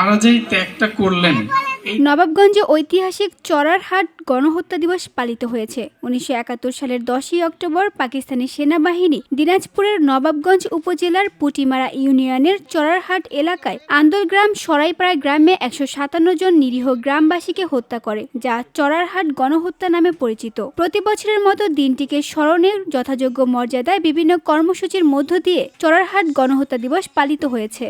তারা যে ত্যাগটা করলেন। নবাবগঞ্জে ঐতিহাসিক চড়ারহাট গণহত্যা দিবস পালিত হয়েছে। 1971 সালের 10ই অক্টোবর পাকিস্তানি সেনাবাহিনী দিনাজপুরের নবাবগঞ্জ উপজেলার পুটিমারা ইউনিয়নের চড়ারহাট এলাকায় আন্দোলগ্রাম সরাইপাড়া গ্রামে 157 জন নিরীহ গ্রামবাসীকে হত্যা করে, যা চড়ারহাট গণহত্যা নামে পরিচিত। প্রতি বছরের মতো দিনটিকে স্মরণে যথাযোগ্য মর্যাদায় বিভিন্ন কর্মসূচির মধ্য দিয়ে চড়ারহাট গণহত্যা দিবস পালিত হয়েছে।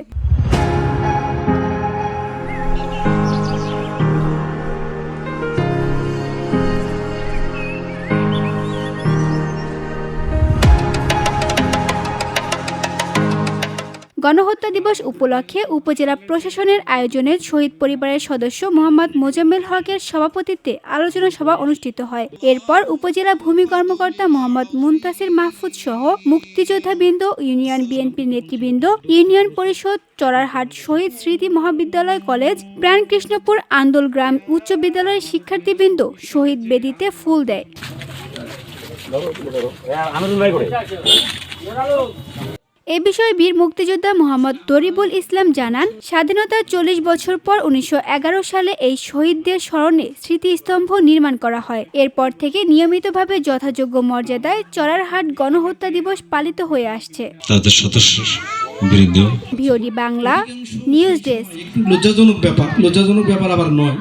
গণহত্যা দিবস উপলক্ষে উপজেলা প্রশাসনের আয়োজনে শহীদ পরিবারের সদস্য মোহাম্মদ মোজাম্মেল হকের সভাপতিত্বে আলোচনা সভা অনুষ্ঠিত হয়। এরপর উপজেলা ভূমি কর্মকর্তা মোহাম্মদ মুনতাসির মাহফুজ সহ মুক্তিযোদ্ধাবৃন্দ, ইউনিয়ন বিএনপির নেতৃবৃন্দ, ইউনিয়ন পরিষদ, চড়ারহাট শহীদ স্মৃতি মহাবিদ্যালয় কলেজ, প্রাণকৃষ্ণপুর আন্দোলগ্রাম উচ্চ বিদ্যালয়ের শিক্ষার্থীবৃন্দ শহীদ বেদিতে ফুল দেয়। এ বিষয়ে বীর মুক্তিযোদ্ধা মোহাম্মদ দরিবুল ইসলাম জানান, স্বাধীনতার 40 বছর পর 1911 সালে এই শহীদদের স্মরণে স্মৃতিস্তম্ভ নির্মাণ করা হয়। এরপর থেকে নিয়মিতভাবে যথাযোগ্য মর্যাদায় চড়ারহাট গণহত্যা দিবস পালিত হয়ে আসছে। তাদের সদস্যের বিরুদ্ধে ভিওডি বাংলা নিউজ ডেস্ক। লজ্জাজনক ব্যাপার আবার নয়।